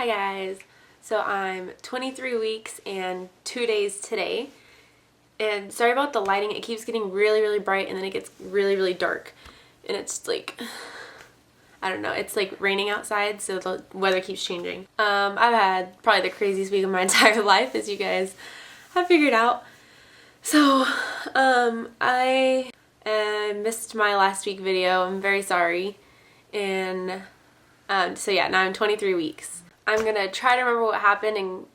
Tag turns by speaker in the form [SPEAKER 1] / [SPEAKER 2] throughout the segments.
[SPEAKER 1] Hi guys, so I'm 23 weeks and 2 days today, and sorry about the lighting. It keeps getting really bright and then it gets really dark, and it's like, I don't know, it's like raining outside, so the weather keeps changing. I've had probably the craziest week of my entire life, as you guys have figured out. So I missed my last week video. I'm very sorry. And so yeah, now I'm 23 weeks. I'm gonna try to remember what happened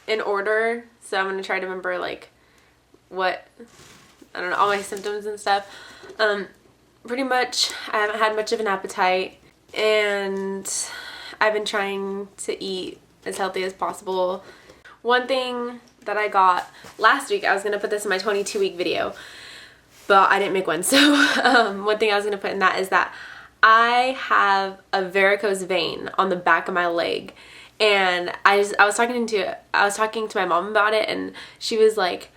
[SPEAKER 1] in order. So I'm gonna try to remember like what, I don't know, all my symptoms and stuff. Pretty much I haven't had much of an appetite, and I've been trying to eat as healthy as possible. One thing that I got last week, I was gonna put this in my 22-week video, but I didn't make one. So one thing I was gonna put in that is that I have a varicose vein on the back of my leg, and I was talking to my mom about it, and she was like,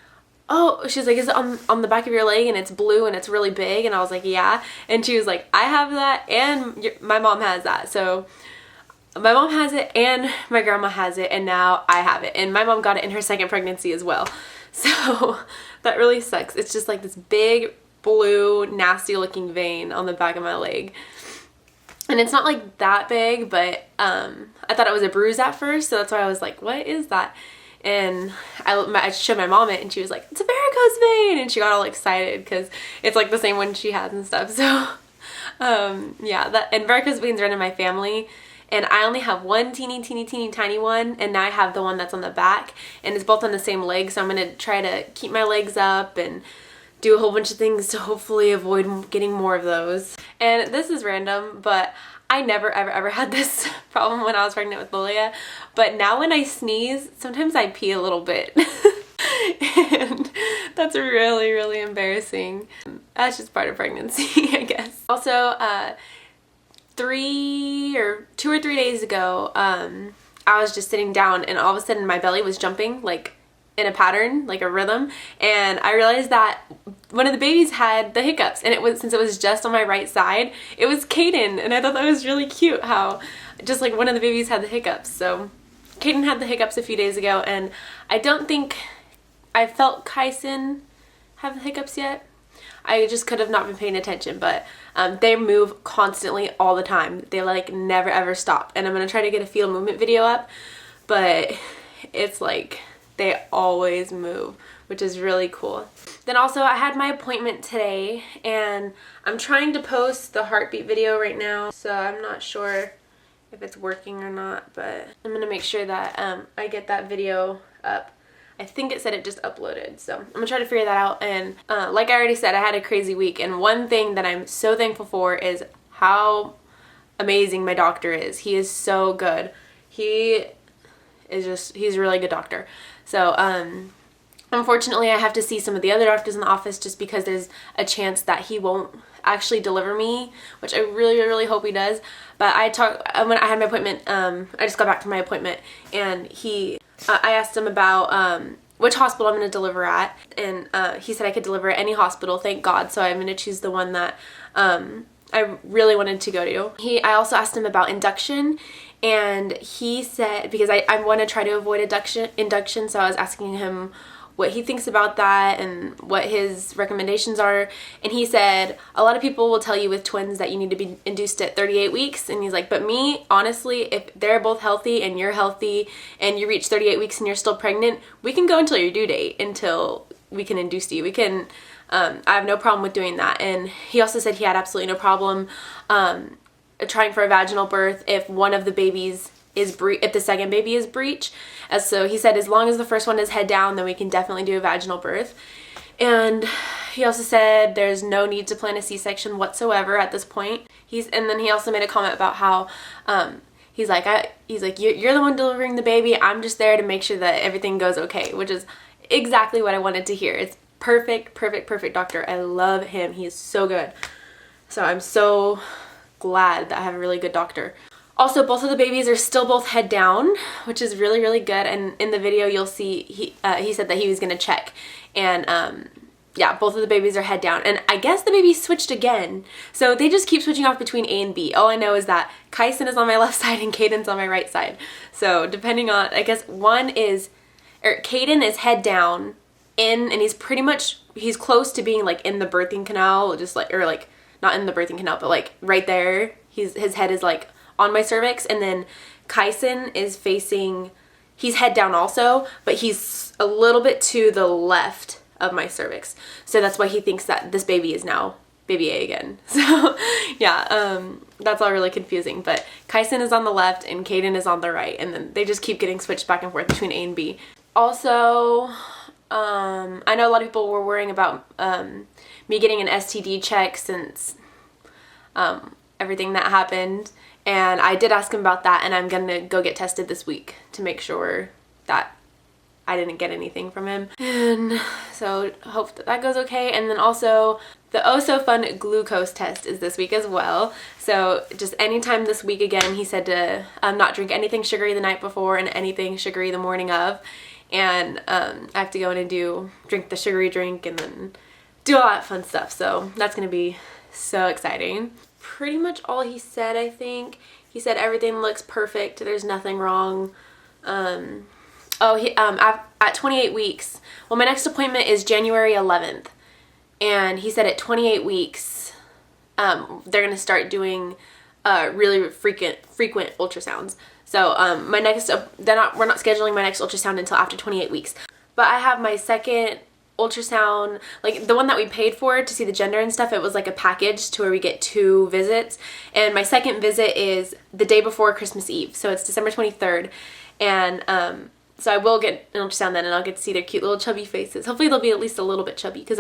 [SPEAKER 1] oh, she's like, is it on the back of your leg and it's blue and it's really big? And I was like, yeah. And she was like, I have that and my mom has that. So my mom has it and my grandma has it, and now I have it, and my mom got it in her second pregnancy as well. So that really sucks. It's just like this big blue nasty looking vein on the back of my leg, and it's not like that big, but I thought it was a bruise at first, so that's why I was like, what is that? And I showed my mom it, and she was like, it's a varicose vein, and she got all excited because it's like the same one she has and stuff. So yeah, and varicose veins run in my family, and I only have one teeny tiny one, and now I have the one that's on the back, and it's both on the same leg. So I'm gonna try to keep my legs up and do a whole bunch of things to hopefully avoid getting more of those. And this is random, but I never ever had this problem when I was pregnant with Lilia, but now when I sneeze, sometimes I pee a little bit. And that's really embarrassing. That's just part of pregnancy, I guess. Also, 2 or 3 days ago, I was just sitting down, and all of a sudden my belly was jumping like in a pattern, like a rhythm, and I realized that one of the babies had the hiccups, and since it was just on my right side, it was Kaden, and I thought that was really cute how just like one of the babies had the hiccups. So Kaden had the hiccups a few days ago, and I don't think I felt Kyson have the hiccups yet. I just could have not been paying attention, but they move constantly all the time. They like never ever stop, and I'm gonna try to get a fetal movement video up, but it's like they always move, which is really cool. Then also I had my appointment today, and I'm trying to post the heartbeat video right now, so I'm not sure if it's working or not, but I'm gonna make sure that I get that video up. I think it said it just uploaded, so I'm gonna try to figure that out. And like I already said, I had a crazy week, and one thing that I'm so thankful for is how amazing my doctor is. He is so good. He's a really good doctor. So unfortunately I have to see some of the other doctors in the office just because there's a chance that he won't actually deliver me, which I really hope he does. But when I had my appointment, I just got back from my appointment, and I asked him about which hospital I'm going to deliver at, and he said I could deliver at any hospital, thank God. So I'm going to choose the one that I really wanted to go to. I also asked him about induction, and he said, because I want to try to avoid induction, so I was asking him what he thinks about that and what his recommendations are. And he said a lot of people will tell you with twins that you need to be induced at 38 weeks, and he's like, but me, honestly, if they're both healthy and you're healthy and you reach 38 weeks and you're still pregnant, we can go until your due date until we can induce you. I have no problem with doing that. And he also said he had absolutely no problem trying for a vaginal birth if one of the babies if the second baby is breech. So he said as long as the first one is head down, then we can definitely do a vaginal birth. And he also said there's no need to plan a C-section whatsoever at this point. And then he also made a comment about how he's like you're the one delivering the baby. I'm just there to make sure that everything goes okay, which is exactly what I wanted to hear. It's perfect doctor. I love him. He is so good. So I'm so glad that I have a really good doctor. Also, both of the babies are still both head down, which is really good. And in the video, you'll see he said that he was gonna check, and yeah, both of the babies are head down. And I guess the babies switched again. So they just keep switching off between A and B. All I know is that Kyson is on my left side and Caden's on my right side. So depending on, I guess Caden is head down and he's pretty much, he's close to being like in the birthing canal, just like, or like not in the birthing canal, but like right there. His head is like on my cervix. And then Kyson is facing, he's head down also, but he's a little bit to the left of my cervix. So that's why he thinks that this baby is now baby A again. So yeah, that's all really confusing. But Kyson is on the left and Caden is on the right. And then they just keep getting switched back and forth between A and B. Also, I know a lot of people were worrying about me getting an STD check since everything that happened. And I did ask him about that, and I'm gonna go get tested this week to make sure that I didn't get anything from him. And so hope that goes okay. And then also the Oh So Fun glucose test is this week as well. So just anytime this week again, he said to not drink anything sugary the night before and anything sugary the morning of. And I have to go in and drink the sugary drink and then do all that fun stuff. So that's gonna be so exciting. Pretty much all he said, I think. He said everything looks perfect. There's nothing wrong. At 28 weeks, well, my next appointment is January 11th. And he said at 28 weeks, they're going to start doing really frequent ultrasounds. So we're not scheduling my next ultrasound until after 28 weeks. But I have my second ultrasound, like the one that we paid for to see the gender and stuff. It was like a package to where we get 2 visits, and my second visit is the day before Christmas Eve, so it's December 23rd. And so I will get an ultrasound then, and I'll get to see their cute little chubby faces. Hopefully they'll be at least a little bit chubby, because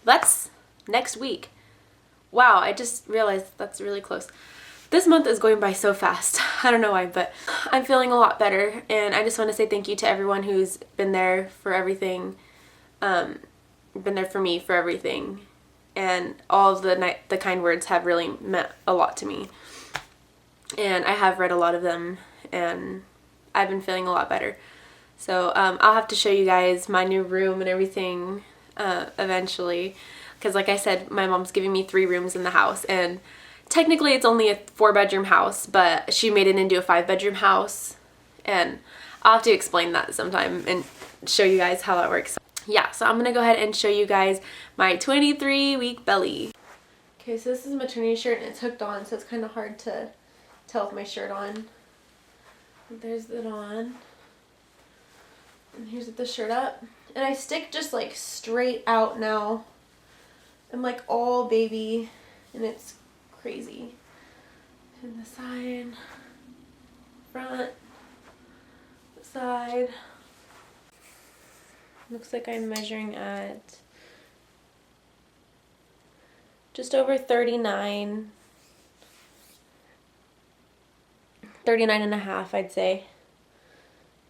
[SPEAKER 1] that's next week. Wow, I just realized that's really close. This month is going by so fast. I don't know why, but I'm feeling a lot better, and I just want to say thank you to everyone who's been there for everything. Been there for me for everything, and all of the kind words have really meant a lot to me, and I have read a lot of them, and I've been feeling a lot better. So I'll have to show you guys my new room and everything eventually, because like I said, my mom's giving me 3 rooms in the house, and technically it's only a 4-bedroom house, but she made it into a 5-bedroom house, and I'll have to explain that sometime and show you guys how that works. Yeah, so I'm gonna go ahead and show you guys my 23-week belly. Okay, so this is a maternity shirt and it's hooked on, so it's kind of hard to tell with my shirt on. There's it on. And here's the shirt up. And I stick just like straight out now. I'm like all baby, and it's crazy. And the side, front, the side. Looks like I'm measuring at just over 39 and a half, I'd say.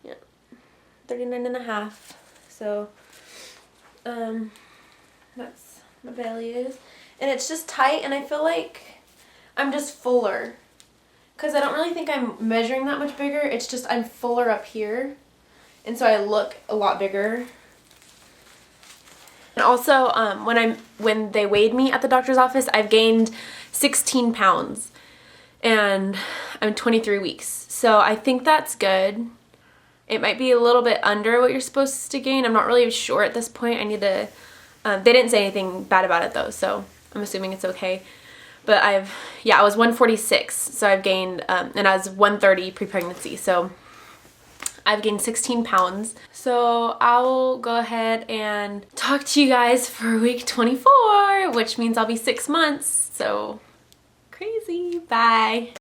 [SPEAKER 1] Yeah, 39 and a half. So that's my belly is, and it's just tight, and I feel like I'm just fuller, because I don't really think I'm measuring that much bigger. It's just I'm fuller up here, and so I look a lot bigger. And also, when they weighed me at the doctor's office, I've gained 16 pounds, and I'm 23 weeks. So I think that's good. It might be a little bit under what you're supposed to gain. I'm not really sure at this point. I need to, they didn't say anything bad about it though, so I'm assuming it's okay. But I was 146, so I've gained, and I was 130 pre-pregnancy, so I've gained 16 pounds. So I'll go ahead and talk to you guys for week 24, which means I'll be 6 months. So crazy. Bye.